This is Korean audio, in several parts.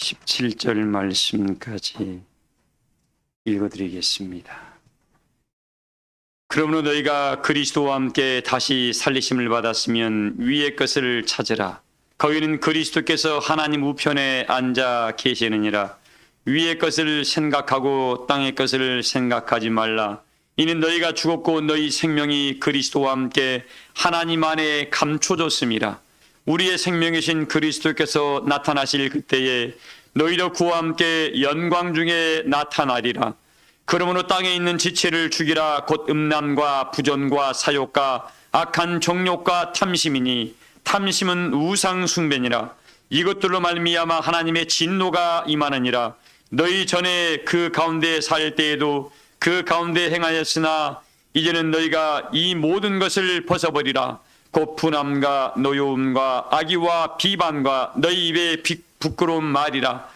17절 말씀까지 읽어드리겠습니다. 그러므로 너희가 그리스도와 함께 다시 살리심을 받았으면 위의 것을 찾으라. 거기는 그리스도께서 하나님 우편에 앉아 계시느니라. 위의 것을 생각하고 땅의 것을 생각하지 말라. 이는 너희가 죽었고 너희 생명이 그리스도와 함께 하나님 안에 감춰졌음이라. 우리의 생명이신 그리스도께서 나타나실 그때에 너희도 그와 함께 영광 중에 나타나리라. 그러므로 땅에 있는 지체를 죽이라. 곧 음란과 부전과 사욕과 악한 정욕과 탐심이니 탐심은 우상 숭배니라. 이것들로 말미암아 하나님의 진노가 임하느니라. 너희 전에 그 가운데 살 때에도 그 가운데 행하였으나 이제는 너희가 이 모든 것을 벗어버리라. 곧 분함과 노여움과 악의와 비방과 너희 입에 부끄러운 말이라.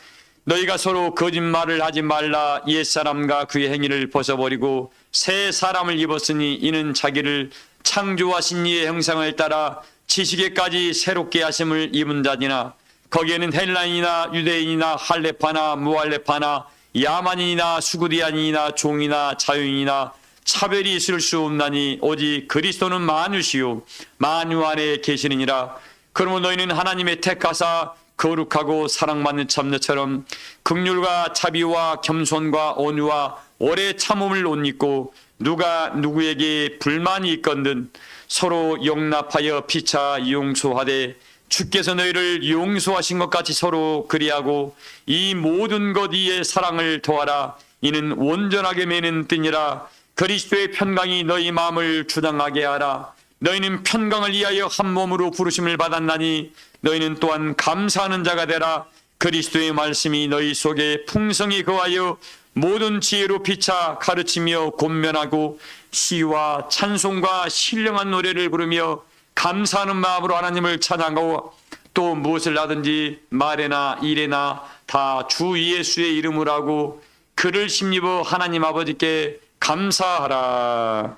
너희가 서로 거짓말을 하지 말라. 옛사람과 그의 행위를 벗어버리고 새 사람을 입었으니 이는 자기를 창조하신 이의 형상을 따라 지식에까지 새롭게 하심을 입은 자니라. 거기에는 헬라인이나 유대인이나 할레파나 무할레파나 야만인이나 수구디안인이나 종이나 자유인이나 차별이 있을 수 없나니 오직 그리스도는 만유시요 만유 안에 계시느니라. 그러므로 너희는 하나님의 택하사 거룩하고 사랑받는 참녀처럼 긍휼과 자비와 겸손과 온유와 오래 참음을 옷 입고 누가 누구에게 불만이 있건든 서로 용납하여 피차 용서하되 주께서 너희를 용서하신 것 같이 서로 그리하고 이 모든 것 위에 사랑을 더하라. 이는 온전하게 매는 뜻이라. 그리스도의 편강이 너희 마음을 주장하게 하라. 너희는 편강을 위하여 한 몸으로 부르심을 받았나니 너희는 또한 감사하는 자가 되라. 그리스도의 말씀이 너희 속에 풍성히 거하여 모든 지혜로 피차 가르치며 권면하고 시와 찬송과 신령한 노래를 부르며 감사하는 마음으로 하나님을 찬양하고 또 무엇을 하든지 말에나 일에나 다 주 예수의 이름으로 하고 그를 힘입어 하나님 아버지께 감사하라.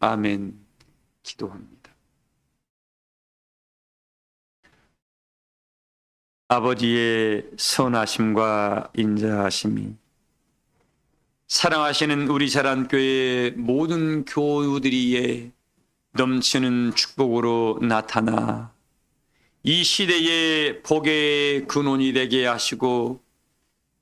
아멘. 기도합니다. 아버지의 선하심과 인자하심이 사랑하시는 우리 사랑교회의 모든 교우들이에 넘치는 축복으로 나타나 이 시대의 복의 근원이 되게 하시고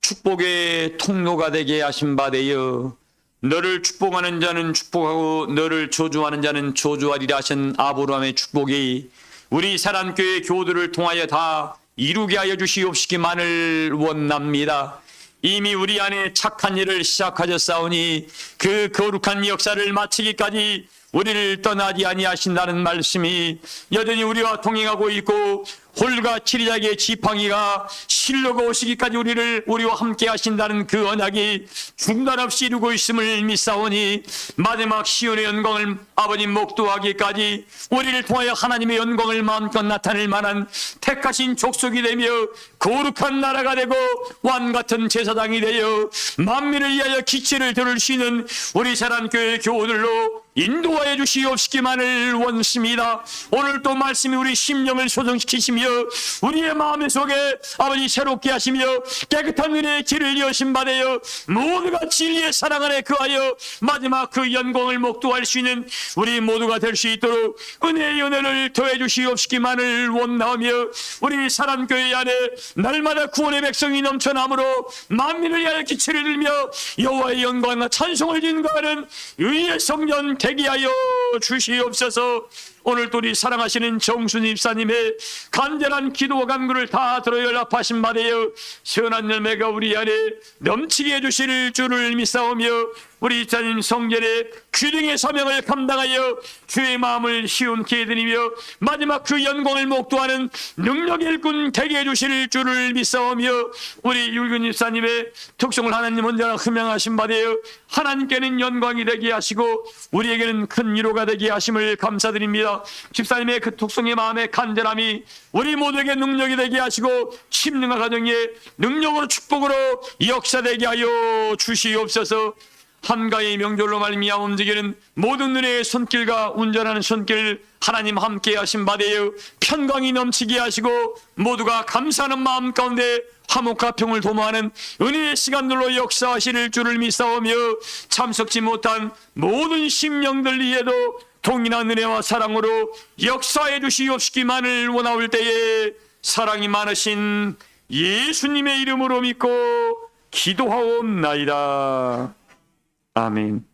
축복의 통로가 되게 하신 바 되어 너를 축복하는 자는 축복하고 너를 저주하는 자는 저주하리라 하신 아브라함의 축복이 우리 사랑교회 교우들을 통하여 다 이루게 하여 주시옵시기만을 원합니다. 이미 우리 안에 착한 일을 시작하셨사오니 그 거룩한 역사를 마치기까지 우리를 떠나지 아니하신다는 말씀이 여전히 우리와 동행하고 있고 홀과 치리자기의 지팡이가 실로가 오시기까지 우리와 함께 하신다는 그 언약이 중단 없이 이루고 있음을 믿사오니 마지막 시온의 영광을 아버님 목도하기까지 우리를 통하여 하나님의 영광을 마음껏 나타낼 만한 택하신 족속이 되며 거룩한 나라가 되고 왕같은 제사장이 되어 만민을 위하여 기치를 들을 수 있는 우리 사랑교회 교우들로 인도하여 주시옵시기만을 원습니다. 오늘 또 말씀이 우리 심령을 소정시키시며 우리의 마음 속에 아버지 새롭게 하시며 깨끗한 은혜의 길을 여신 받아요 모두가 진리의 사랑 안에 거하여 마지막 그 영광을 목도할 수 있는 우리 모두가 될 수 있도록 은혜의 은혜를 더해 주시옵시기만을 원하며 우리 사랑교회 안에 날마다 구원의 백성이 넘쳐나므로 만민을 위하여 기치를 들며 여호와의 영광과 찬송을 인가하는 의의 성전 되게 하여 주시옵소서. 오늘 또 우리 사랑하시는 정순 입사님의 간절한 기도와 간구를 다 들어 연락하신 바되어 선한 열매가 우리 안에 넘치게 해주실 줄을 믿사오며 우리 입사님 성전의 귀등의 사명을 감당하여 주의 마음을 시원케 해드리며 마지막 그 영광을 목도하는 능력의 일꾼 되게 해주실 줄을 믿사오며 우리 율근 입사님의 특성을 하나님 언제나 흠양하신 바되어 하나님께는 영광이 되게 하시고 우리에게는 큰 위로가 되게 하심을 감사드립니다. 집사님의 그 독성의 마음의 간절함이 우리 모두에게 능력이 되게 하시고 심령과 가정의 능력으로 축복으로 역사되게 하여 주시옵소서. 한가의 명절로 말미암아 움직이는 모든 은혜의 손길과 운전하는 손길 하나님 함께 하신 바되어 편광이 넘치게 하시고 모두가 감사하는 마음 가운데 화목화평을 도모하는 은혜의 시간들로 역사하실 줄을 믿사오며 참석지 못한 모든 심령들 위에도 동일한 은혜와 사랑으로 역사해 주시옵시기만을 원하올 때에 사랑이 많으신 예수님의 이름으로 믿고 기도하옵나이다. 아멘.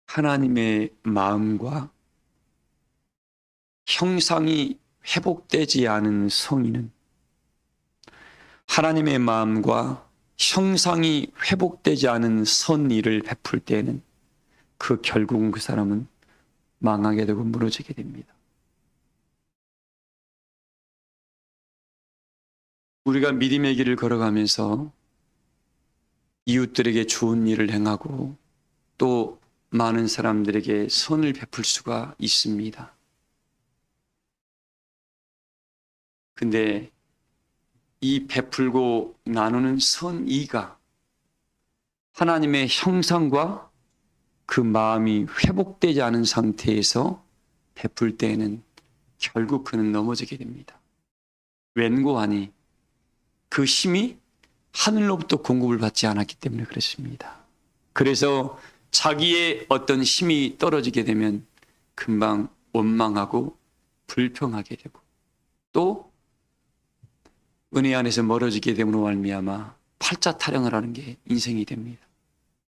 하나님의 마음과 형상이 회복되지 않은 성인은 하나님의 마음과 형상이 회복되지 않은 선의를 베풀 때에는 결국은 그 사람은 망하게 되고 무너지게 됩니다. 우리가 믿음의 길을 걸어가면서 이웃들에게 좋은 일을 행하고 또 많은 사람들에게 선을 베풀 수가 있습니다. 근데 이 베풀고 나누는 선의가 하나님의 형상과 그 마음이 회복되지 않은 상태에서 베풀 때에는 결국 그는 넘어지게 됩니다. 웬고하니 그 힘이 하늘로부터 공급을 받지 않았기 때문에 그렇습니다. 그래서 자기의 어떤 힘이 떨어지게 되면 금방 원망하고 불평하게 되고 또 은혜 안에서 멀어지게 됨으로 말미암아 팔자 타령을 하는 게 인생이 됩니다.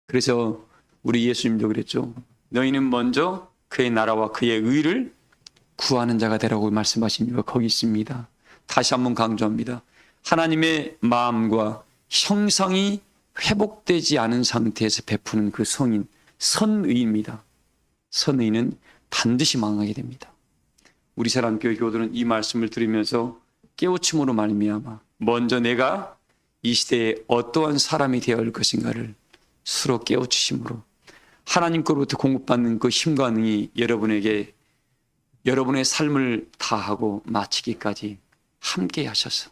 그래서 우리 예수님도 그랬죠. 너희는 먼저 그의 나라와 그의 의를 구하는 자가 되라고 말씀하신 이유가 거기 있습니다. 다시 한번 강조합니다. 하나님의 마음과 형상이 회복되지 않은 상태에서 베푸는 그 성인, 선의입니다. 선의는 반드시 망하게 됩니다. 우리 사랑교회 교우들은 이 말씀을 들으면서 깨우침으로 말미암아 먼저 내가 이 시대에 어떠한 사람이 되어야 할 것인가를 스스로 깨우치심으로 하나님께로부터 공급받는 그 힘과 능이 여러분에게 여러분의 삶을 다하고 마치기까지 함께 하셔서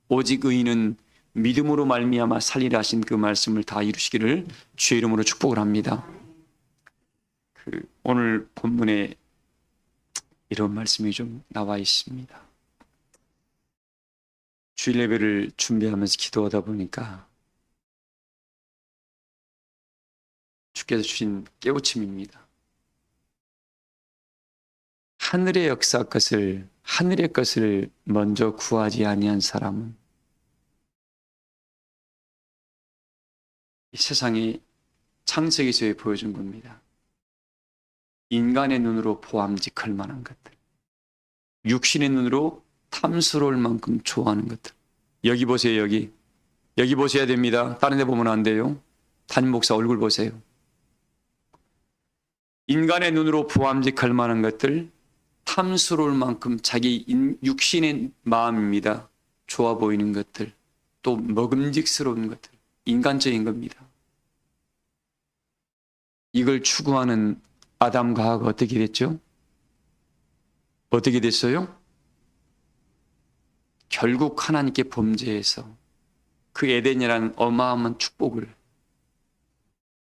오직 의인은 믿음으로 말미암아 살리라 하신 그 말씀을 다 이루시기를 주의 이름으로 축복을 합니다. 오늘 본문에 이런 말씀이 좀 나와 있습니다. 주일 예배를 준비하면서 기도하다 보니까 주께서 주신 깨우침입니다. 하늘의 역사 것을 하늘의 것을 먼저 구하지 아니한 사람은 이 세상에 창세기서에 보여준 겁니다. 인간의 눈으로 보암직할 만한 것들, 육신의 눈으로 탐스러울 만큼 좋아하는 것들. 여기 보세요. 여기 보셔야 됩니다. 다른 데 보면 안 돼요. 담임 목사 얼굴 보세요. 인간의 눈으로 보암직할 만한 것들, 탐스러울 만큼 자기 육신의 마음입니다. 좋아 보이는 것들, 또 먹음직스러운 것들, 인간적인 겁니다. 이걸 추구하는 아담과 하와가 어떻게 됐죠? 어떻게 됐어요? 결국 하나님께 범죄해서 그 에덴이라는 어마어마한 축복을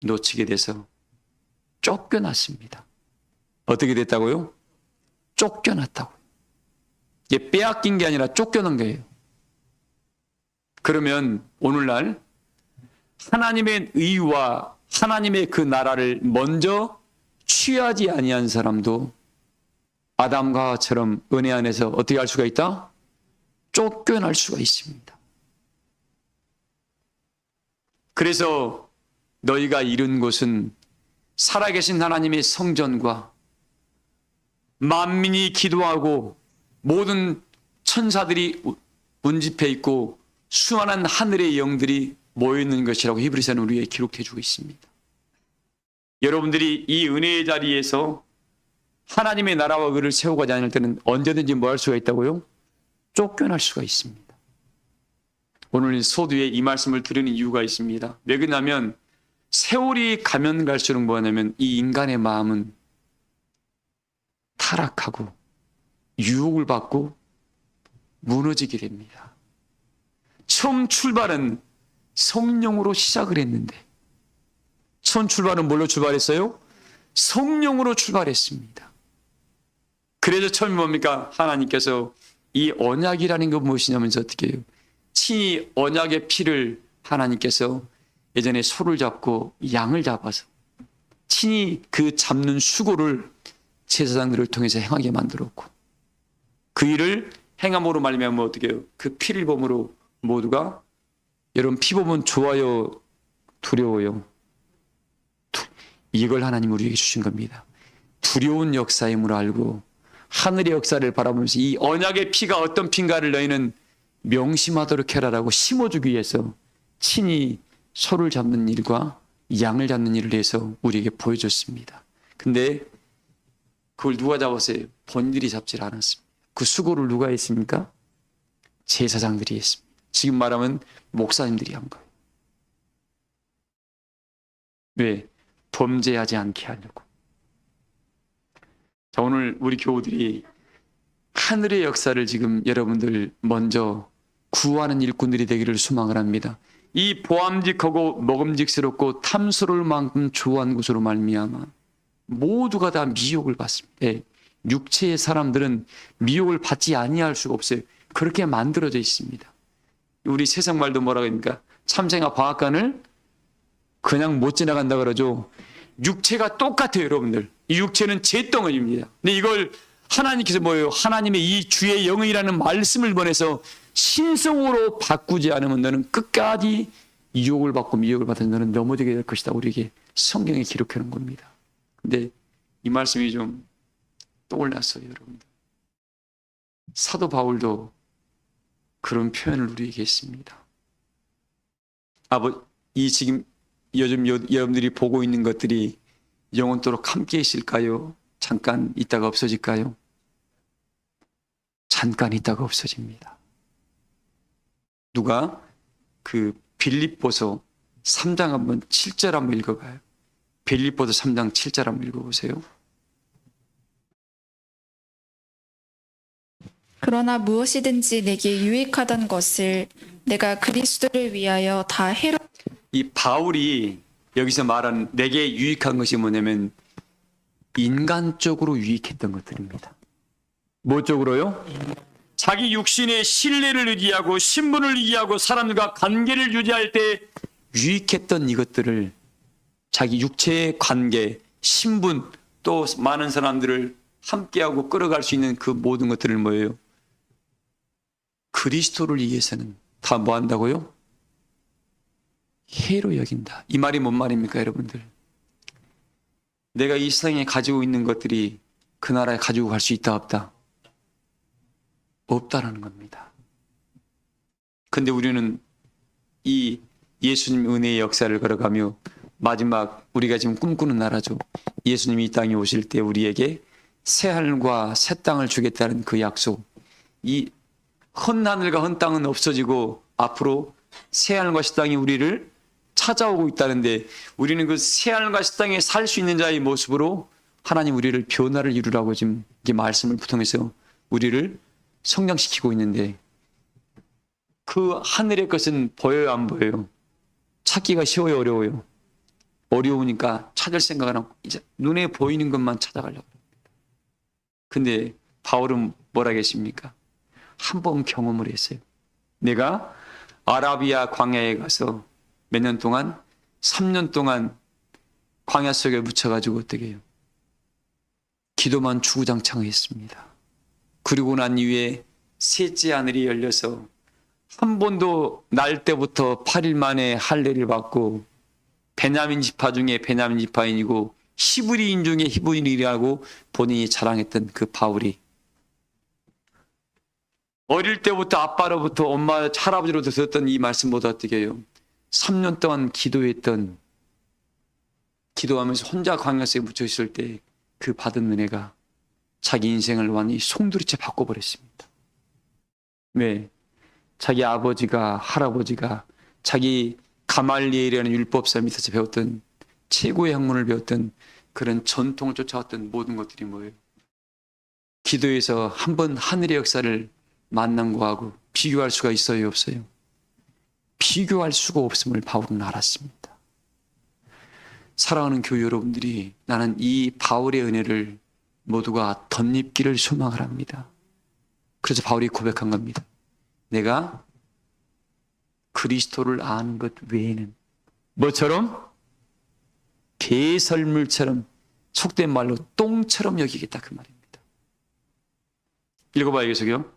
놓치게 돼서 쫓겨났습니다. 어떻게 됐다고요? 쫓겨났다고. 이게 빼앗긴 게 아니라 쫓겨난 거예요. 그러면 오늘날 하나님의 의와 하나님의 그 나라를 먼저 취하지 아니한 사람도 아담과 하와처럼 은혜 안에서 어떻게 할 수가 있다? 쫓겨날 수가 있습니다. 그래서 너희가 이룬 곳은 살아계신 하나님의 성전과 만민이 기도하고 모든 천사들이 운집해 있고 수많은 하늘의 영들이 모여있는 것이라고 히브리서는 우리에게 기록해 주고 있습니다. 여러분들이 이 은혜의 자리에서 하나님의 나라와 의를 세우고자 하는 때는 언제든지 뭐 할 수가 있다고요? 쫓겨날 수가 있습니다. 오늘 소두에 이 말씀을 들으는 이유가 있습니다. 왜 그러냐면 세월이 가면 갈수록 뭐냐면 이 인간의 마음은 타락하고 유혹을 받고 무너지게 됩니다. 처음 출발은 성령으로 시작을 했는데 처음 출발은 뭘로 출발했어요? 성령으로 출발했습니다. 그래서 처음에 뭡니까? 하나님께서 이 언약이라는 건 무엇이냐면서 어떻게 해요? 친히 언약의 피를 하나님께서 예전에 소를 잡고 양을 잡아서 친히 그 잡는 수고를 제사장들을 통해서 행하게 만들었고, 그 일을 행함으로 말미암아 어떻게 해요? 그 피를 범으로 모두가, 여러분 피 보면 좋아요, 두려워요? 이걸 하나님 우리에게 주신 겁니다. 두려운 역사임을 알고 하늘의 역사를 바라보면서 이 언약의 피가 어떤 피인가를 너희는 명심하도록 해라라고 심어주기 위해서 친히 소를 잡는 일과 양을 잡는 일을 해서 우리에게 보여줬습니다. 근데 그걸 누가 잡았어요? 본인들이 잡질 않았습니다. 그 수고를 누가 했습니까? 제사장들이 했습니다. 지금 말하면 목사님들이 한 거예요. 왜? 범죄하지 않게 하려고. 자, 오늘 우리 교우들이 하늘의 역사를 지금 여러분들 먼저 구하는 일꾼들이 되기를 소망을 합니다. 이 보암직하고 먹음직스럽고 탐스러울 만큼 좋아하는 것으로 말미암아 모두가 다 미혹을 받습니다. 예, 육체의 사람들은 미혹을 받지 아니할 수가 없어요. 그렇게 만들어져 있습니다. 우리 세상 말도 뭐라고 합니까? 참새가 방앗간을 그냥 못 지나간다 그러죠. 육체가 똑같아요, 여러분들. 이 육체는 제 덩어리입니다. 근데 이걸 하나님께서 뭐예요? 하나님의 이 주의 영이라는 말씀을 보내서 신성으로 바꾸지 않으면 너는 끝까지 유혹을 받고 미혹을 받아서 너는 넘어지게 될 것이다. 우리에게 성경에 기록해 놓은 겁니다. 근데 이 말씀이 좀 떠올랐어요, 여러분들. 사도 바울도 그런 표현을 우리에게 했습니다. 이 지금 요즘 여러분들이 보고 있는 것들이 영원토록 함께 있을까요? 잠깐 있다가 없어질까요? 잠깐 있다가 없어집니다. 누가 그 빌립보서 3장 한번 7절 한번 읽어봐요. 빌립보서 3장 7절 한번 읽어보세요. 그러나 무엇이든지 내게 유익하던 것을 내가 그리스도를 위하여 다 해로. 이 바울이 여기서 말하는 내게 유익한 것이 뭐냐면 인간적으로 유익했던 것들입니다. 뭐 쪽으로요? 자기 육신의 신뢰를 의지하고 신분을 의지하고 사람들과 관계를 유지할 때 유익했던 이것들을, 자기 육체의 관계, 신분, 또 많은 사람들을 함께하고 끌어갈 수 있는 그 모든 것들을 뭐예요? 그리스도를 위해서는 다 뭐 한다고요? 해로 여긴다. 이 말이 뭔 말입니까, 여러분들? 내가 이 세상에 가지고 있는 것들이 그 나라에 가지고 갈 수 있다, 없다? 없다라는 겁니다. 근데 우리는 이 예수님 은혜의 역사를 걸어가며 마지막 우리가 지금 꿈꾸는 나라죠. 예수님이 이 땅에 오실 때 우리에게 새 하늘과 새 땅을 주겠다는 그 약속. 이 헌 하늘과 헌 땅은 없어지고 앞으로 새 하늘과 새 땅이 우리를 찾아오고 있다는데, 우리는 그 새 하늘과 새 땅에 살 수 있는 자의 모습으로 하나님 우리를 변화를 이루라고 지금 이게 말씀을 통해서 우리를 성장시키고 있는데, 그 하늘의 것은 보여요, 안 보여요? 찾기가 쉬워요, 어려워요? 어려우니까 찾을 생각은 하고 이제 눈에 보이는 것만 찾아가려고 합니다. 근데 바울은 뭐라 계십니까? 한 번 경험을 했어요. 내가 아라비아 광야에 가서 몇 년 동안, 3년 동안 광야 속에 묻혀가지고 어떻게 해요? 기도만 주구장창 했습니다. 그리고 난 이후에 셋째 하늘이 열려서 한 번도 날 때부터 8일 만에 할례를 받고, 베냐민 지파 중에 베냐민 지파인이고 히브리인 중에 히브리인이라고 본인이 자랑했던 그 바울이 어릴 때부터 아빠로부터 엄마 할아버지로부터 들었던 이 말씀보다 어떻게 해요? 3년 동안 기도하면서 혼자 광야속에 묻혀 있을 때 그 받은 은혜가 자기 인생을 완전히 송두리째 바꿔버렸습니다. 왜? 자기 아버지가, 할아버지가, 자기 가말리엘이라는 율법사 밑에서 배웠던 최고의 학문을 배웠던 그런 전통을 쫓아왔던 모든 것들이 뭐예요? 기도에서 한 번 하늘의 역사를 만난 거하고 비교할 수가 있어요, 없어요? 비교할 수가 없음을 바울은 알았습니다. 사랑하는 교회 여러분들이 나는 이 바울의 은혜를 모두가 덧입기를 소망을 합니다. 그래서 바울이 고백한 겁니다. 내가 그리스도를 아는 것 외에는 뭐처럼? 배설물처럼, 속된 말로 똥처럼 여기겠다 그 말입니다. 읽어봐요 계속요.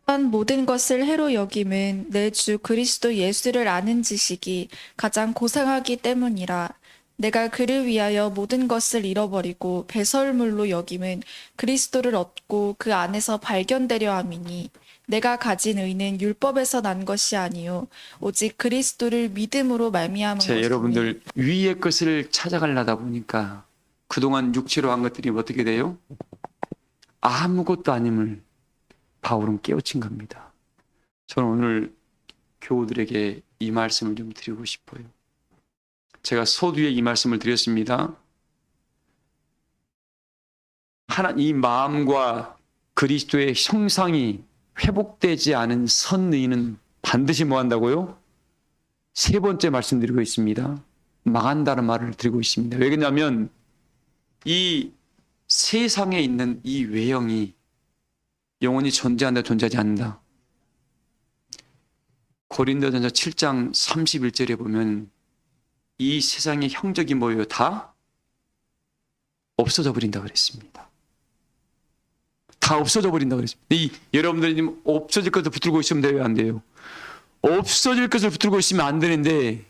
또한 모든 것을 해로 여김은 내 주 그리스도 예수를 아는 지식이 가장 고상하기 때문이라. 내가 그를 위하여 모든 것을 잃어버리고 배설물로 여김은 그리스도를 얻고 그 안에서 발견되려 함이니 내가 가진 의는 율법에서 난 것이 아니요 오직 그리스도를 믿음으로 말미암은 것이니. 여러분들 위의 것을 찾아가려다 보니까 그동안 육체로 한 것들이 어떻게 돼요? 아무것도 아님을 바울은 깨우친 겁니다. 저는 오늘 교우들에게 이 말씀을 좀 드리고 싶어요. 제가 서두에 이 말씀을 드렸습니다. 이 마음과 그리스도의 형상이 회복되지 않은 선의는 반드시 뭐 한다고요? 세 번째 말씀드리고 있습니다. 망한다는 말을 드리고 있습니다. 왜 그러냐면 이 세상에 있는 이 외형이 영원히 존재한다, 존재하지 않는다. 고린도전서 7장 31절에 보면 이 세상의 형적이 뭐예요? 다 없어져 버린다 그랬습니다. 다 없어져 버린다 그랬습니다. 여러분들이 지금 없어질 것을 붙들고 있으면 돼요? 안 돼요? 없어질 것을 붙들고 있으면 안 되는데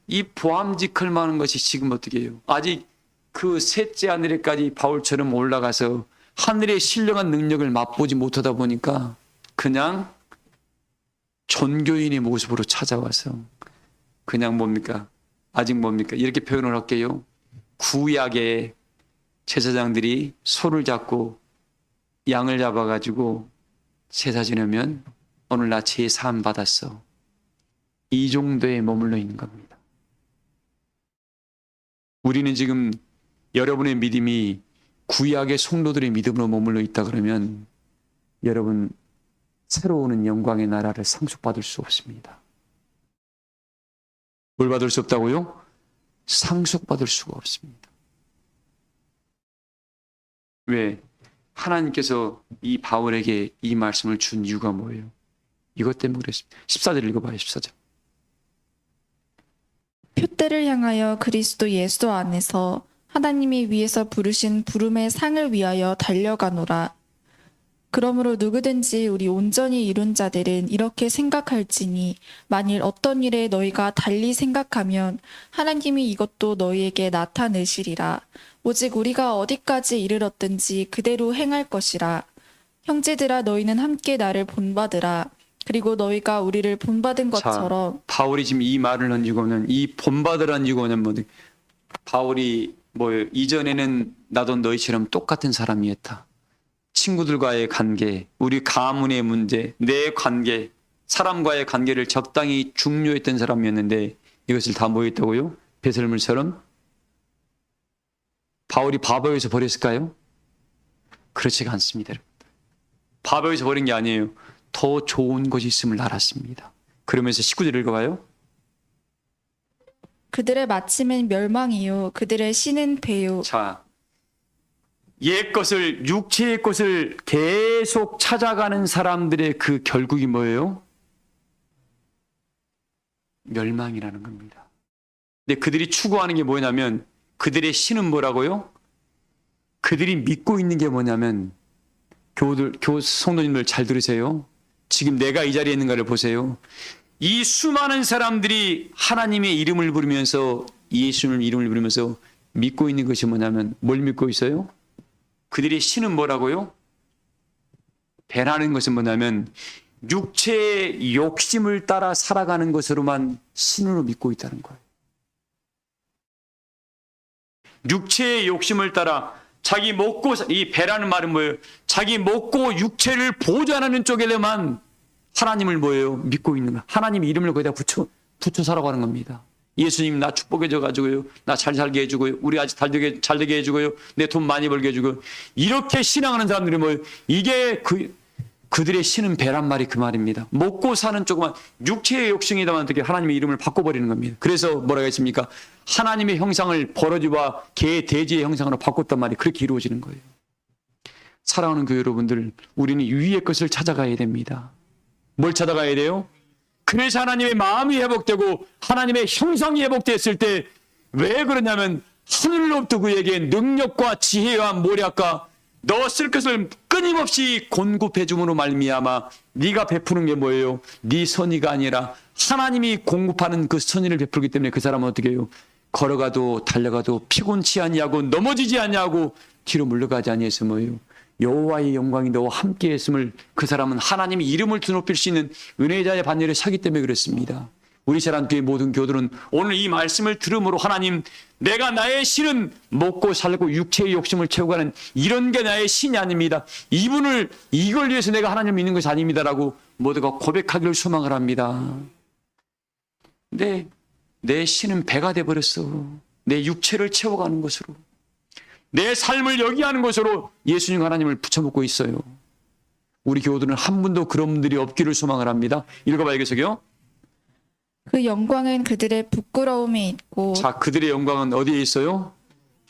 이 보암직할 만한 것이 지금 어떻게 해요? 아직 그 셋째 하늘에까지 바울처럼 올라가서 하늘의 신령한 능력을 맛보지 못하다 보니까 그냥 종교인의 모습으로 찾아와서 그냥 뭡니까? 아직 뭡니까? 이렇게 표현을 할게요. 구약의 제사장들이 소를 잡고 양을 잡아가지고 제사 지내면 오늘 나 제사함 받았어. 이 정도에 머물러 있는 겁니다. 우리는 지금 여러분의 믿음이 구약의 성도들의 믿음으로 머물러 있다 그러면 여러분 새로 오는 영광의 나라를 상속받을 수 없습니다. 뭘 받을 수 없다고요? 상속받을 수가 없습니다. 왜? 하나님께서 이 바울에게 이 말씀을 준 이유가 뭐예요? 이것 때문에 그랬습니다. 14절 읽어봐요. 14절. 표대를 향하여 그리스도 예수 안에서 하나님이 위에서 부르신 부름의 상을 위하여 달려가노라. 그러므로 누구든지 우리 온전히 이룬 자들은 이렇게 생각할지니 만일 어떤 일에 너희가 달리 생각하면 하나님이 이것도 너희에게 나타내시리라. 오직 우리가 어디까지 이르렀든지 그대로 행할 것이라. 형제들아 너희는 함께 나를 본받으라. 그리고 너희가 우리를 본받은 것처럼. 바울이 지금 이 말을 한 이유는 이 본받으라는 이유가 뭐냐? 바울이 뭐예요? 이전에는 나도 너희처럼 똑같은 사람이었다. 친구들과의 관계, 우리 가문의 문제, 내 관계, 사람과의 관계를 적당히 중요했던 사람이었는데 이것을 다 뭐였다고요? 배설물처럼? 바울이 바보에서 버렸을까요? 그렇지가 않습니다. 바보에서 버린 게 아니에요. 더 좋은 것이 있음을 알았습니다. 그러면서 19절 읽어봐요. 그들의 마침은 멸망이요 그들의 신은 배요. 자, 옛 것을, 육체의 것을 계속 찾아가는 사람들의 그 결국이 뭐예요? 멸망이라는 겁니다. 근데 그들이 추구하는 게 뭐냐면 그들의 신은 뭐라고요? 그들이 믿고 있는 게 뭐냐면 성도님들 잘 들으세요. 지금 내가 이 자리에 있는가를 보세요. 이 수많은 사람들이 하나님의 이름을 부르면서 예수님의 이름을 부르면서 믿고 있는 것이 뭐냐면 뭘 믿고 있어요? 그들의 신은 뭐라고요? 배라는 것은 뭐냐면 육체의 욕심을 따라 살아가는 것으로만 신으로 믿고 있다는 거예요. 육체의 욕심을 따라 자기 먹고, 이 배라는 말은 뭐예요? 자기 먹고 육체를 보존하는 쪽에만 하나님을 뭐예요? 믿고 있는 거예요. 하나님 이름을 거기다 붙여 살아가는 겁니다. 예수님 나 축복해줘 가지고요. 나 잘 살게 해주고요. 우리 아직 잘 되게 해주고요. 내 돈 많이 벌게 해주고. 이렇게 신앙하는 사람들이 뭐예요? 이게 그들의 신은 배란 말이 그 말입니다. 먹고 사는 조그만 육체의 욕심이다만 어떻게 하나님의 이름을 바꿔버리는 겁니다. 그래서 뭐라고 했습니까? 하나님의 형상을 버러지와 개, 돼지의 형상으로 바꿨단 말이 그렇게 이루어지는 거예요. 사랑하는 교회 여러분들, 우리는 위의 것을 찾아가야 됩니다. 뭘 찾아가야 돼요? 그래서 하나님의 마음이 회복되고 하나님의 형상이 회복됐을 때 왜 그러냐면 하늘로부터 그에게 능력과 지혜와 모략과 너 쓸 것을 끊임없이 공급해 줌으로 말미암아 네가 베푸는 게 뭐예요? 네 선의가 아니라 하나님이 공급하는 그 선의를 베풀기 때문에 그 사람은 어떻게 해요? 걸어가도 달려가도 피곤치 아니하고 넘어지지 아니하고 뒤로 물러가지 아니해서 뭐예요? 여호와의 영광이 너와 함께 했음을 그 사람은 하나님의 이름을 드높일 수 있는 은혜자의 반열에 서기 때문에 그렇습니다. 우리 사랑교회 모든 교들은 오늘 이 말씀을 들음으로 하나님, 내가 나의 신은 먹고 살고 육체의 욕심을 채우가는 이런 게 나의 신이 아닙니다. 이걸 위해서 내가 하나님을 믿는 것이 아닙니다라고 모두가 고백하기를 소망을 합니다. 근데 내 신은 배가 돼버렸어. 내 육체를 채워가는 것으로, 내 삶을 여기 하는 것으로 예수님 하나님을 붙여먹고 있어요. 우리 교우들은 한 분도 그런 분들이 없기를 소망을 합니다. 읽어봐요, 계속요. 그 영광은 그들의 부끄러움에 있고. 자, 그들의 영광은 어디에 있어요?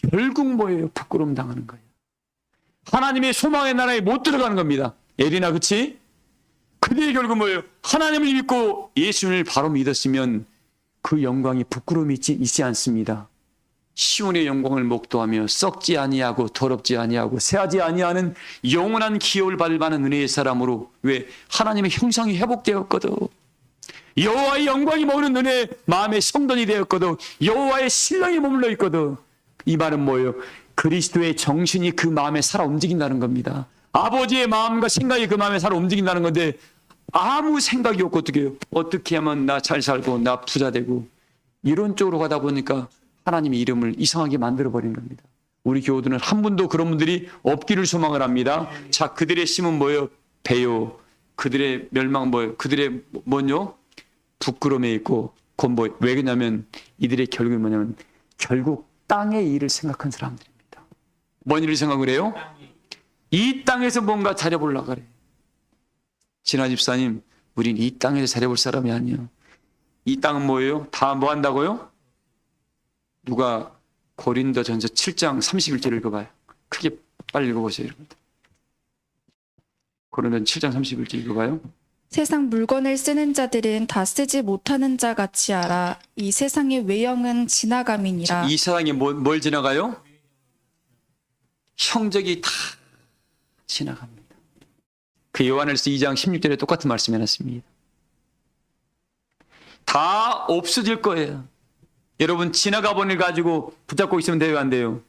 결국 뭐예요? 부끄러움 당하는 거예요. 하나님의 소망의 나라에 못 들어가는 겁니다. 에리나, 그치? 그들의 결국 뭐예요? 하나님을 믿고 예수님을 바로 믿었으면 그 영광이 부끄러움이 있지 않습니다. 시온의 영광을 목도하며 썩지 아니하고 더럽지 아니하고 새하지 아니하는 영원한 기업을 받을 만한 은혜의 사람으로, 왜? 하나님의 형상이 회복되었거든. 여호와의 영광이 머무는 은혜 마음의 성전이 되었거든. 여호와의 신랑이 머물러 있거든. 이 말은 뭐예요? 그리스도의 정신이 그 마음에 살아 움직인다는 겁니다. 아버지의 마음과 생각이 그 마음에 살아 움직인다는 건데 아무 생각이 없고 어떻게 해요? 어떻게 하면 나 잘 살고 나 부자 되고 이런 쪽으로 가다 보니까 하나님의 이름을 이상하게 만들어버린 겁니다. 우리 교우들은 한 분도 그런 분들이 없기를 소망을 합니다. 자, 그들의 심은 뭐예요? 배요. 그들의 멸망 뭐예요? 그들의 뭐요? 부끄러움에 있고, 왜 그러냐면 이들의 결국이 뭐냐면 결국 땅의 일을 생각한 사람들입니다. 뭔 일을 생각을 해요? 이 땅에서 뭔가 잘해보려고 그래. 진아 집사님, 우린 이 땅에서 잘해볼 사람이 아니에요. 이 땅은 뭐예요? 다 뭐 한다고요? 누가 고린도전서 7장 31절을 읽어봐요. 크게 빨리 읽어보세요, 여러분들. 고린도전 7장 31절 읽어봐요. 세상 물건을 쓰는 자들은 다 쓰지 못하는 자 같이 알아. 이 세상의 외형은 지나감이니라. 이 세상에 뭘 지나가요? 형적이 다 지나갑니다. 그 요한일서 2장 16절에 똑같은 말씀 해놨습니다. 다 없어질 거예요. 여러분, 지나가 본 일 가지고 붙잡고 있으면 돼요, 안 돼요?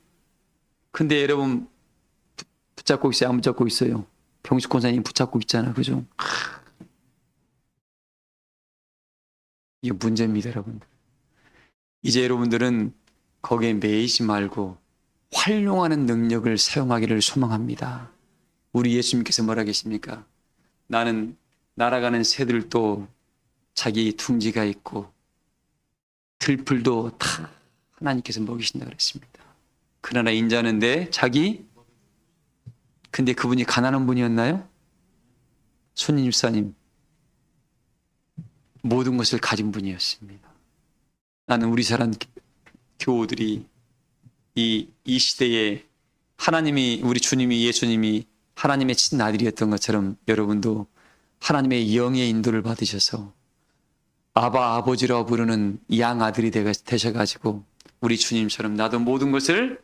근데 여러분 붙잡고 있어요, 안 붙잡고 있어요? 병식 권사님 붙잡고 있잖아, 그죠? 이게 문제입니다, 여러분들. 이제 여러분들은 거기에 매이지 말고 활용하는 능력을 사용하기를 소망합니다. 우리 예수님께서 뭐라 계십니까? 나는 날아가는 새들도 자기 둥지가 있고 들풀도 다 하나님께서 먹이신다 그랬습니다. 그러나 인자는데 근데 그분이 가난한 분이었나요? 손님 집사님, 모든 것을 가진 분이었습니다. 나는 우리 사랑 교우들이 이 시대에 하나님이, 우리 주님이, 예수님이 하나님의 친아들이었던 것처럼 여러분도 하나님의 영의 인도를 받으셔서 아버지라고 부르는 양아들이 되셔가지고 우리 주님처럼 나도 모든 것을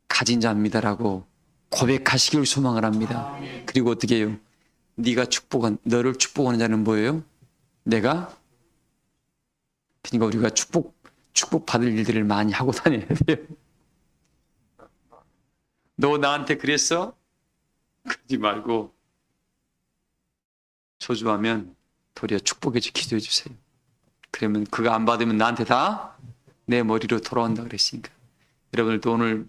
가진 자입니다라고 고백하시길 소망을 합니다. 그리고 어떻게 해요? 너를 축복하는 자는 뭐예요? 내가? 그러니까 우리가 축복 받을 일들을 많이 하고 다녀야 돼요. 너 나한테 그랬어? 그러지 말고 저주하면 도리어 축복해 주 기도해 주세요. 그러면 그거 안 받으면 나한테 다 내 머리로 돌아온다 그랬으니까. 여러분들도 오늘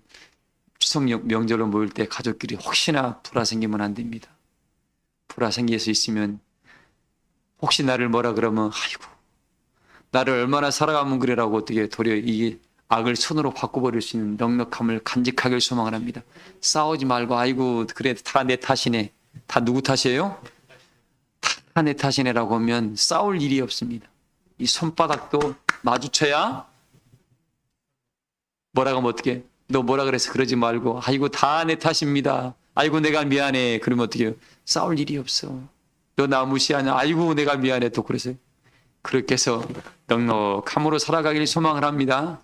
추석 명절로 모일 때 가족끼리 혹시나 불화 생기면 안 됩니다. 불화 생길 수 있으면 혹시 나를 뭐라 그러면 아이고 나를 얼마나 살아가면 그래라고 어떻게 도리어 이 악을 손으로 바꿔버릴 수 있는 넉넉함을 간직하길 소망을 합니다. 싸우지 말고 아이고 그래 다 내 탓이네. 다 누구 탓이에요? 다 내 탓이네라고 하면 싸울 일이 없습니다. 이 손바닥도 마주쳐야 뭐라고 하면 어떻게? 너 뭐라 그래서 그러지 말고 아이고 다 내 탓입니다. 아이고 내가 미안해. 그러면 어떻게 해요? 싸울 일이 없어. 너 나 무시하냐? 아이고 내가 미안해. 또 그러세요. 그렇게 해서 넉넉함으로 살아가길 소망을 합니다.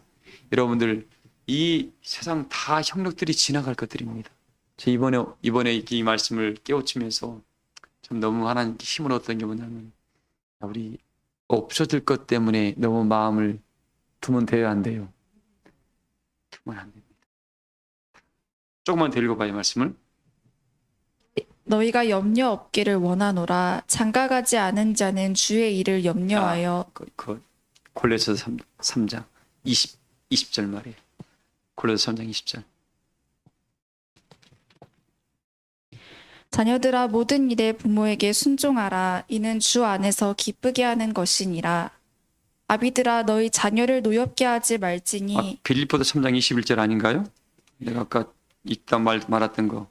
여러분들 이 세상 다 형력들이 지나갈 것들입니다. 저 이번에 이 말씀을 깨우치면서 좀 너무 하나님께 힘을 얻었던 게 뭐냐면 우리 없어질 것 때문에 너무 마음을 두면 돼야 안 돼요. 두면 안 됩니다. 조금만 더 읽어봐요 말씀을. 너희가 염려 없기를 원하노라. 장가가지 않은 자는 주의 일을 염려하여 골로새서 3장 20절 말이에요. 골로새서 3장 20절. 자녀들아 모든 일에 부모에게 순종하라. 이는 주 안에서 기쁘게 하는 것이니라. 아비들아 너희 자녀를 노엽게 하지 말지니. 빌립보서 3장 21절 아닌가요? 내가 아까 읽다 말았던 거.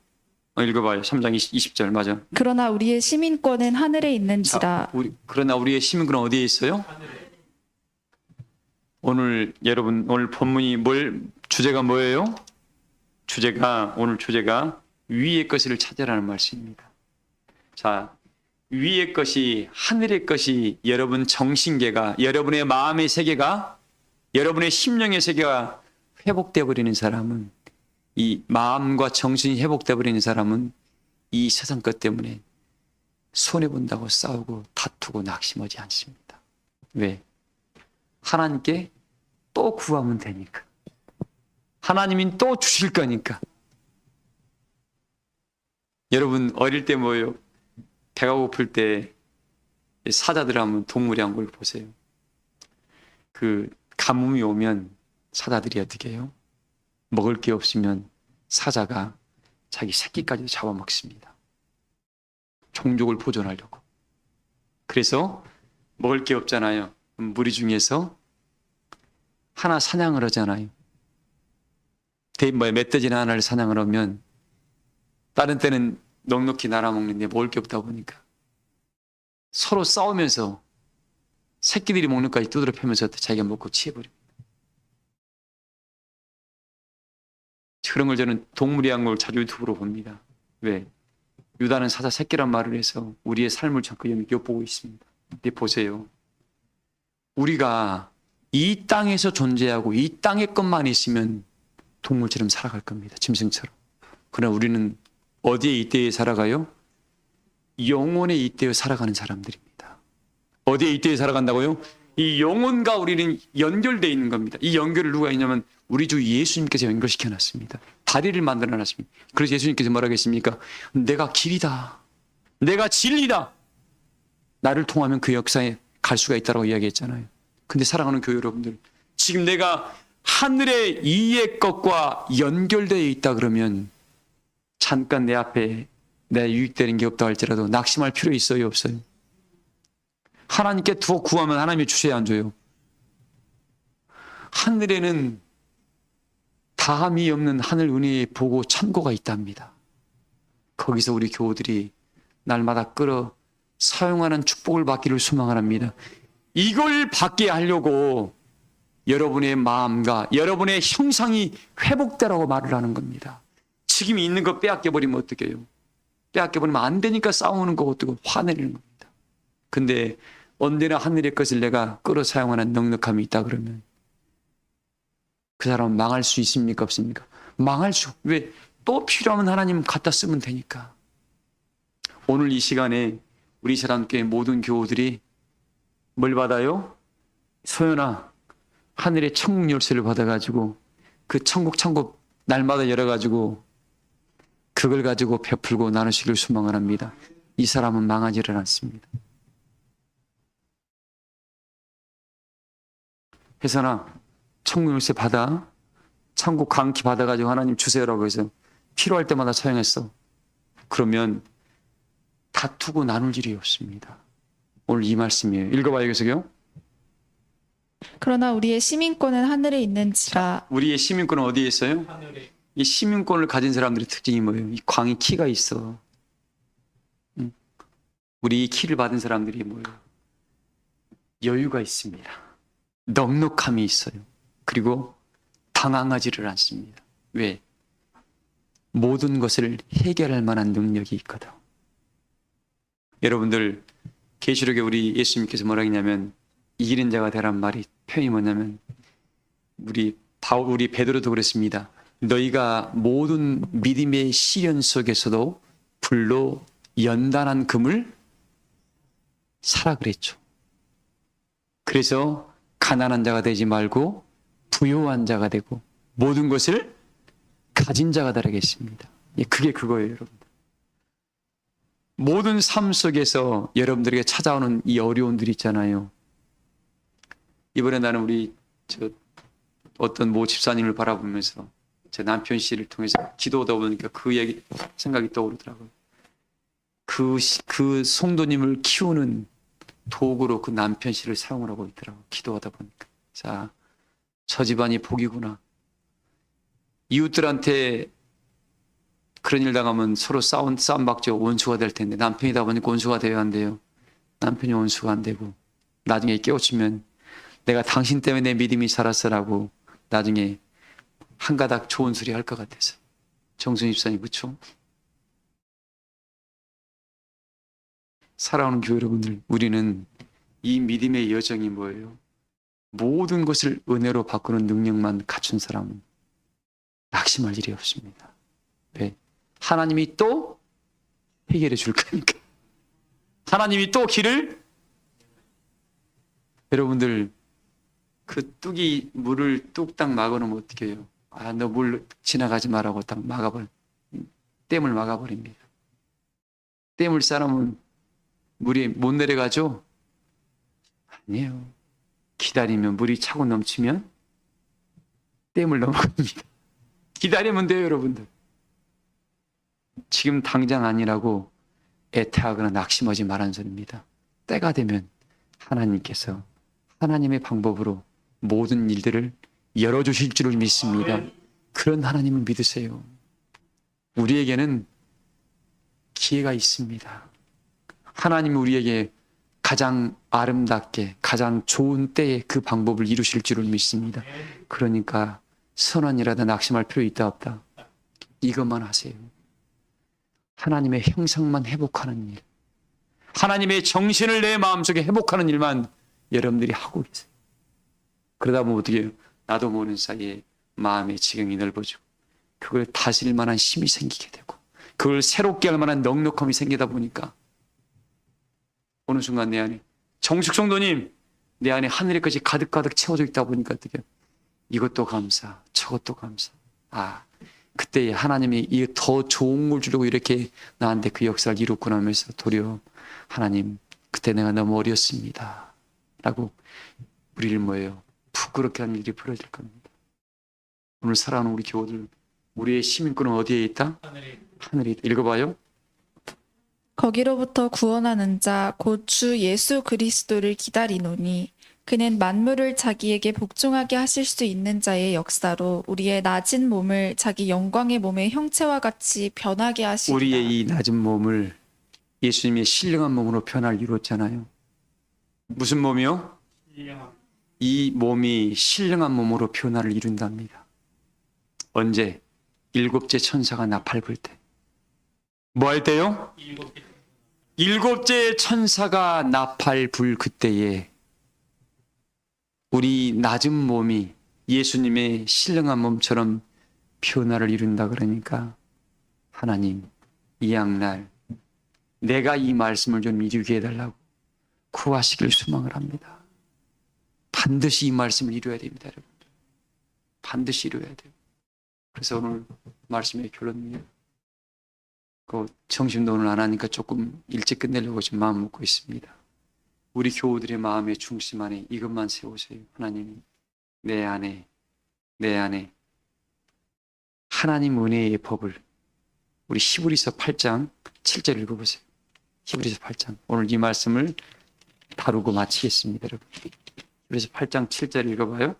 읽어봐요. 3장 20절 맞아. 그러나 우리의 시민권은 하늘에 있는지라. 그러나 우리의 시민권은 어디에 있어요? 오늘 여러분 오늘 본문이 주제가 뭐예요? 오늘 주제가 위의 것을 찾으라는 말씀입니다. 자, 위의 것이 하늘의 것이 여러분 정신계가 여러분의 마음의 세계가 여러분의 심령의 세계가 회복되어 버리는 사람은 이 마음과 정신이 회복되어 버리는 사람은 이 세상 것 때문에 손해본다고 싸우고 다투고 낙심하지 않습니다. 왜? 하나님께 또 구하면 되니까. 하나님이 또 주실 거니까. 여러분 어릴 때 뭐예요? 배가 고플 때 사자들 하면 동물의 한걸 보세요. 그 가뭄이 오면 사자들이 어떻게 해요? 먹을 게 없으면 사자가 자기 새끼까지도 잡아먹습니다. 종족을 보존하려고. 그래서 먹을 게 없잖아요. 무리 중에서 하나 사냥을 하잖아요. 멧돼지나 하나를 사냥을 하면 다른 때는 넉넉히 날아먹는데 먹을 게 없다 보니까 서로 싸우면서 새끼들이 먹는 것까지 두드려 패면서 자기가 먹고 취해버립니다. 그런 걸 저는 동물의 한걸 자주 유튜브로 봅니다. 왜? 유다는 사자 새끼란 말을 해서 우리의 삶을 자꾸 엿보고 있습니다. 근데 보세요. 우리가 이 땅에서 존재하고 이 땅의 것만 있으면 동물처럼 살아갈 겁니다. 짐승처럼. 그러나 우리는 어디에 이때에 살아가요? 영혼의 이때에 살아가는 사람들입니다. 어디에 이때에 살아간다고요? 이 영혼과 우리는 연결되어 있는 겁니다. 이 연결을 누가 했냐면 우리 주 예수님께서 연결시켜 놨습니다. 다리를 만들어 놨습니다. 그래서 예수님께서 뭐라고 했습니까? 내가 길이다. 내가 진리다. 나를 통하면 그 역사에 갈 수가 있다고 이야기했잖아요. 근데 사랑하는 교회 여러분들, 지금 내가 하늘의 이의 것과 연결되어 있다 그러면 잠깐 내 앞에 내 유익되는 게 없다 할지라도 낙심할 필요 있어요, 없어요? 하나님께 두어 구하면 하나님이 주셔야 안 줘요. 하늘에는 다함이 없는 하늘 은혜의 보고 천고가 있답니다. 거기서 우리 교우들이 날마다 끌어 사용하는 축복을 받기를 소망합니다. 이걸 받게 하려고 여러분의 마음과 여러분의 형상이 회복되라고 말을 하는 겁니다. 지금 있는 거 빼앗겨버리면 어떻게 해요? 빼앗겨버리면 안 되니까 싸우는 거고 어떻게 화내는 겁니다. 근데 언제나 하늘의 것을 내가 끌어 사용하는 넉넉함이 있다 그러면 그 사람은 망할 수 있습니까? 없습니까? 망할 수. 왜? 또 필요하면 하나님 갖다 쓰면 되니까. 오늘 이 시간에 우리 사람교회 모든 교우들이 뭘 받아요? 소연아, 하늘의 천국 열쇠를 받아가지고 그 천국 창고 날마다 열어가지고 그걸 가지고 베풀고 나누시길 소망을 합니다. 이 사람은 망하지를 않습니다. 혜선아, 천국 열쇠 받아. 천국 강키 받아가지고 하나님 주세요라고 해서 필요할 때마다 사용했어. 그러면 다투고 나눌 일이 없습니다. 오늘 이 말씀이에요. 읽어봐요, 계속요. 그러나 우리의 시민권은 하늘에 있는지라. 우리의 시민권은 어디에 있어요? 이 시민권을 가진 사람들의 특징이 뭐예요? 이 광이 키가 있어. 우리 이 키를 받은 사람들이 뭐예요? 여유가 있습니다. 넉넉함이 있어요. 그리고 당황하지를 않습니다. 왜? 모든 것을 해결할 만한 능력이 있거든. 여러분들 계시록에 우리 예수님께서 뭐라 했냐면 이기는 자가 되란 말이 표현이 뭐냐면 우리 베드로도 그랬습니다. 너희가 모든 믿음의 시련 속에서도 불로 연단한 금을 사라 그랬죠. 그래서 가난한 자가 되지 말고 부요한 자가 되고 모든 것을 가진 자가 되라겠습니다. 그게 그거예요, 여러분. 모든 삶 속에서 여러분들에게 찾아오는 이 어려움들이 있잖아요. 이번에 나는 우리 어떤 모 집사님을 바라보면서 제 남편 씨를 통해서 기도하다 보니까 그 얘기 생각이 떠오르더라고요. 그 성도님을 키우는 도구로 그 남편 씨를 사용을 하고 있더라고요. 기도하다 보니까. 자, 저 집안이 복이구나. 이웃들한테 그런 일 당하면 서로 싸움박죠. 원수가 될 텐데 남편이다 보니까 원수가 되어야 한대요. 남편이 원수가 안 되고 나중에 깨우치면 내가 당신 때문에 내 믿음이 살았어라고 나중에 한 가닥 좋은 소리 할 것 같아서. 정순 집사님 그렇죠? 사랑하는 교회 여러분들, 우리는 이 믿음의 여정이 뭐예요? 모든 것을 은혜로 바꾸는 능력만 갖춘 사람은 낙심할 일이 없습니다. 왜? 하나님이 또 해결해 줄 거니까. 하나님이 또 길을. 여러분들 그 뚝이 물을 뚝딱 막아놓으면 어떻게 해요? 아, 너 물 지나가지 말라고 딱 댐을 막아버립니다. 댐을 쌓으면 물이 못 내려가죠? 아니에요. 기다리면 물이 차고 넘치면 댐을 넘어갑니다. 기다리면 돼요, 여러분들. 지금 당장 아니라고 애타하거나 낙심하지 말라는 소리입니다. 때가 되면 하나님께서 하나님의 방법으로 모든 일들을 열어주실 줄을 믿습니다. 그런 하나님을 믿으세요. 우리에게는 기회가 있습니다. 하나님이 우리에게 가장 아름답게 가장 좋은 때에 그 방법을 이루실 줄을 믿습니다. 그러니까 선언이라도 낙심할 필요 있다 없다. 이것만 하세요. 하나님의 형상만 회복하는 일, 하나님의 정신을 내 마음속에 회복하는 일만 여러분들이 하고 계세요. 그러다 보면 어떻게 해요? 나도 모르는 사이에 마음의 지경이 넓어지고 그걸 다스릴 만한 힘이 생기게 되고 그걸 새롭게 할 만한 넉넉함이 생기다 보니까 어느 순간 내 안에 정숙 성도님 내 안에 하늘의 것이 가득가득 채워져 있다 보니까 어떻게 해요? 이것도 감사, 저것도 감사. 아, 그때 하나님이 이 더 좋은 걸 주려고 이렇게 나한테 그 역사를 이뤘구나 하면서 도리어 하나님 그때 내가 너무 어렸습니다 라고 우리를 뭐예요? 부끄럽게 하는 일이 벌어질 겁니다. 오늘 살아가는 우리 교우들, 우리의 시민권은 어디에 있다? 하늘에 있다. 읽어봐요. 거기로부터 구원하는 자 곧 주 예수 그리스도를 기다리노니 그는 만물을 자기에게 복종하게 하실 수 있는 자의 역사로 우리의 낮은 몸을 자기 영광의 몸의 형체와 같이 변하게 하시리라. 우리의 이 낮은 몸을 예수님의 신령한 몸으로 변화를 이뤘잖아요. 무슨 몸이요? 이 몸이 신령한 몸으로 변화를 이룬답니다. 언제? 일곱째 천사가 나팔 불 때. 뭐 할 때요? 일곱째 천사가 나팔 불 그때에 우리 낮은 몸이 예수님의 신령한 몸처럼 변화를 이룬다 그러니까 하나님 이 양날 내가 이 말씀을 좀 이루게 해달라고 구하시길 소망을 합니다. 반드시 이 말씀을 이루어야 됩니다, 여러분. 반드시 이루어야 돼요. 그래서 오늘 말씀의 결론이에요. 점심도 오늘 안 하니까 조금 일찍 끝내려고 지금 마음 먹고 있습니다. 우리 교우들의 마음의 중심 안에 이것만 세우세요. 하나님, 내 안에 하나님 은혜의 법을 우리 히브리서 8장 7절 읽어보세요. 히브리서 8장. 오늘 이 말씀을 다루고 마치겠습니다, 여러분. 히브리서 8장 7절 읽어봐요.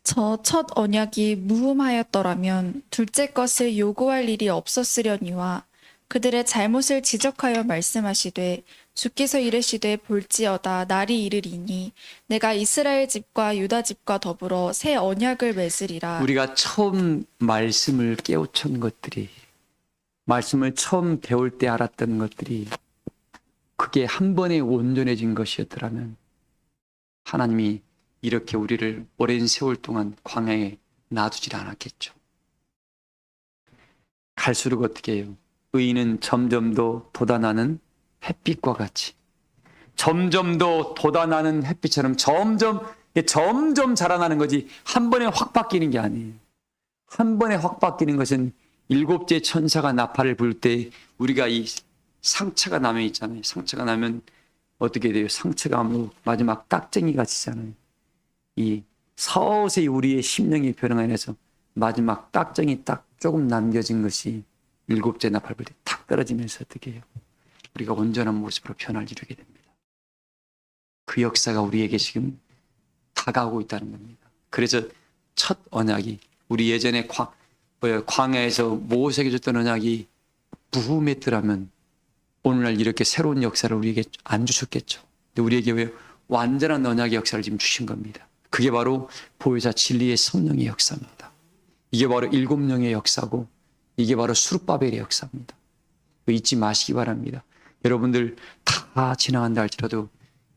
저 첫 언약이 무흠하였더라면 둘째 것을 요구할 일이 없었으려니와 그들의 잘못을 지적하여 말씀하시되 주께서 이르시되 볼지어다 날이 이르리니 내가 이스라엘 집과 유다 집과 더불어 새 언약을 맺으리라. 우리가 처음 말씀을 깨우친 것들이, 말씀을 처음 배울 때 알았던 것들이 그게 한 번에 온전해진 것이었더라면 하나님이 이렇게 우리를 오랜 세월 동안 광야에 놔두질 않았겠죠. 갈수록 어떻게 해요? 의인은 점점 더 돋아나는 햇빛과 같이, 점점 더 돋아나는 햇빛처럼 점점 자라나는 거지, 한 번에 확 바뀌는 게 아니에요. 한 번에 확 바뀌는 것은 일곱째 천사가 나팔을 불 때 우리가 이 상처가 나면 있잖아요. 상처가 나면 어떻게 돼요? 상처가 마지막 딱쟁이가 지잖아요. 이 서서히 우리의 심령의 변화에 의해서 마지막 딱정이 딱 조금 남겨진 것이 일곱째 나팔 불 때 탁 떨어지면서 어떻게 해요? 우리가 온전한 모습으로 변화를 이루게 됩니다. 그 역사가 우리에게 지금 다가오고 있다는 겁니다. 그래서 첫 언약이, 우리 예전에 광야에서 모세에게 줬던 언약이 무흠했더라면 오늘날 이렇게 새로운 역사를 우리에게 안 주셨겠죠. 근데 우리에게 왜 완전한 언약의 역사를 지금 주신 겁니다. 그게 바로 보혜사 진리의 성령의 역사입니다. 이게 바로 일곱 영의 역사고, 이게 바로 수룹바벨의 역사입니다. 잊지 마시기 바랍니다. 여러분들 다 지나간다 할지라도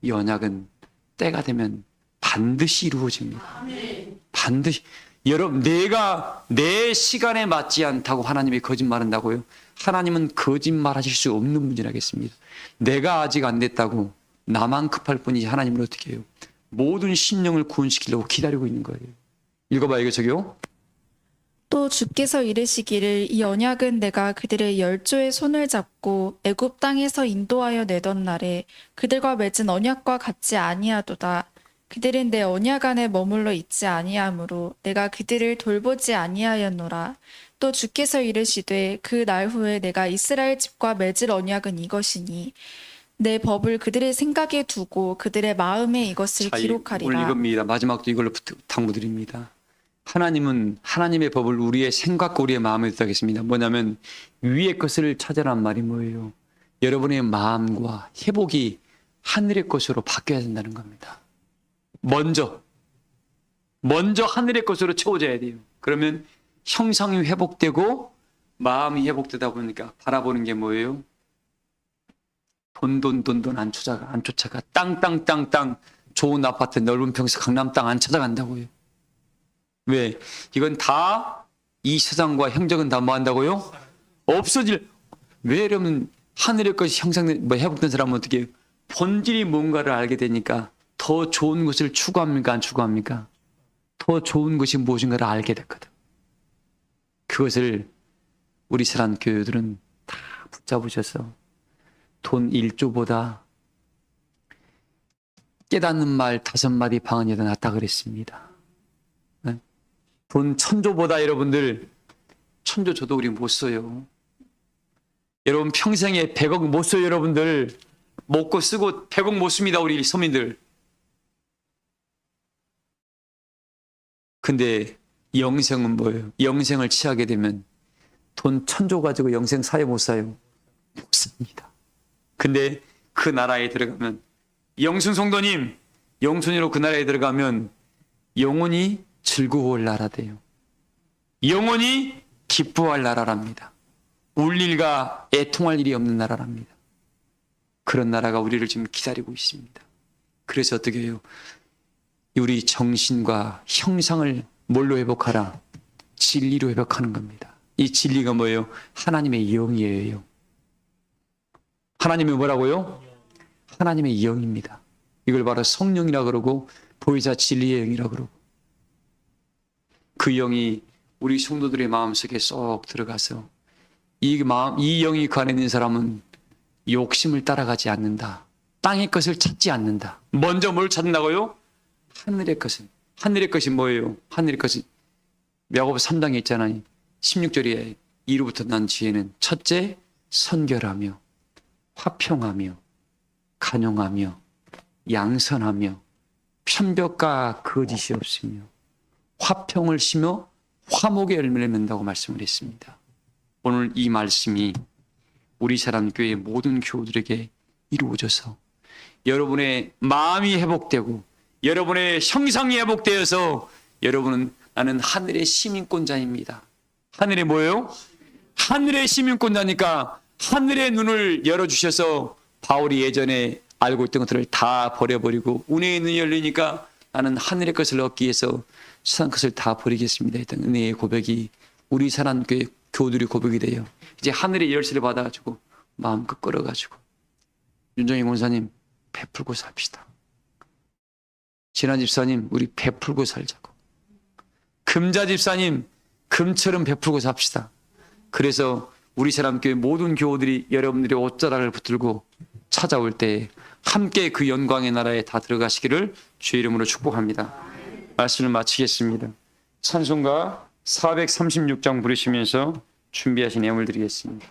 이 언약은 때가 되면 반드시 이루어집니다. 반드시. 여러분, 내가 내 시간에 맞지 않다고 하나님이 거짓말한다고요? 하나님은 거짓말하실 수 없는 분이라겠습니다. 내가 아직 안 됐다고 나만 급할 뿐이지 하나님은 어떻게 해요? 모든 심령을 구원시키려고 기다리고 있는 거예요. 읽어봐요, 이거 저기요. 또 주께서 이르시기를 이 언약은 내가 그들의 열조의 손을 잡고 애굽 땅에서 인도하여 내던 날에 그들과 맺은 언약과 같지 아니하도다. 그들은 내 언약 안에 머물러 있지 아니하므로 내가 그들을 돌보지 아니하였노라. 또 주께서 이르시되 그 날 후에 내가 이스라엘 집과 맺을 언약은 이것이니 내 법을 그들의 생각에 두고 그들의 마음에 이것을 오늘 기록하리라. 이겁니다. 마지막도 이걸로 당부드립니다. 하나님은 하나님의 법을 우리의 생각과 우리의 마음에 두겠습니다. 뭐냐면 위의 것을 찾아란 말이 뭐예요? 여러분의 마음과 회복이 하늘의 것으로 바뀌어야 된다는 겁니다. 먼저 하늘의 것으로 채워져야 돼요. 그러면 형상이 회복되고 마음이 회복되다 보니까 바라보는 게 뭐예요? 돈 안 쫓아가. 땅 좋은 아파트 넓은 평수 강남 땅 안 찾아간다고요. 왜? 이건 다 이 세상과 형적은 다 뭐 한다고요? 왜 이러면 하늘의 것이 회복된 사람은 어떻게 해요? 본질이 뭔가를 알게 되니까 더 좋은 것을 추구합니까? 안 추구합니까? 더 좋은 것이 무엇인가를 알게 됐거든. 그것을 우리 사람 교회들은 다 붙잡으셔서 돈 1조보다 깨닫는 말 5마디 방언이 더 낫다 그랬습니다. 네? 돈 1000조보다 여러분들 1000조 줘도 우리 못 써요. 여러분 평생에 100억 못 써요. 여러분들 먹고 쓰고 100억 못 씁니다. 우리 서민들. 근데 영생은 뭐예요? 영생을 취하게 되면 돈 1000조 가지고 영생 사요 못 사요? 못 삽니다. 근데 그 나라에 들어가면 영순 성도님, 영순이로 그 나라에 들어가면 영원히 즐거워할 나라돼요. 영원히 기뻐할 나라랍니다. 울 일과 애통할 일이 없는 나라랍니다. 그런 나라가 우리를 지금 기다리고 있습니다. 그래서 어떻게 해요? 우리 정신과 형상을 뭘로 회복하라? 진리로 회복하는 겁니다. 이 진리가 뭐예요? 하나님의 영이에요. 하나님의 뭐라고요? 하나님의 영입니다. 이걸 바로 성령이라 그러고 보혜사 진리의 영이라 그러고, 그 영이 우리 성도들의 마음속에 쏙 들어가서 이 영이 그 안에 있는 사람은 욕심을 따라가지 않는다. 땅의 것을 찾지 않는다. 먼저 뭘 찾는다고요? 하늘의 것은. 하늘의 것이 뭐예요? 하늘의 것이 야고보 3장에 있잖아요. 16절에 이로부터 난 지혜는 첫째 선결하며 화평하며 간용하며 양선하며 편벽과 거짓이 없으며 화평을 심어 화목의 열매를 맺는다고 말씀을 했습니다. 오늘 이 말씀이 우리 사랑교회 모든 교우들에게 이루어져서 여러분의 마음이 회복되고 여러분의 형상이 회복되어서 여러분은 나는 하늘의 시민권자입니다. 하늘에 뭐예요? 하늘의 시민권자니까 하늘의 눈을 열어주셔서 바울이 예전에 알고 있던 것들을 다 버려버리고 은혜의 눈이 열리니까 나는 하늘의 것을 얻기 위해서 세상 것을 다 버리겠습니다 했던 은혜의 고백이 우리 사랑교회 교우들이 고백이 돼요. 이제 하늘의 열쇠를 받아가지고 마음껏 끌어가지고 윤정희 권사님 베풀고 삽시다. 진한 집사님 우리 베풀고 살자고. 금자 집사님 금처럼 베풀고 삽시다. 그래서 우리 사람교회 모든 교우들이 여러분들의 옷자락을 붙들고 찾아올 때 함께 그 영광의 나라에 다 들어가시기를 주의 이름으로 축복합니다. 말씀을 마치겠습니다. 찬송가 436장 부르시면서 준비하신 예물 드리겠습니다.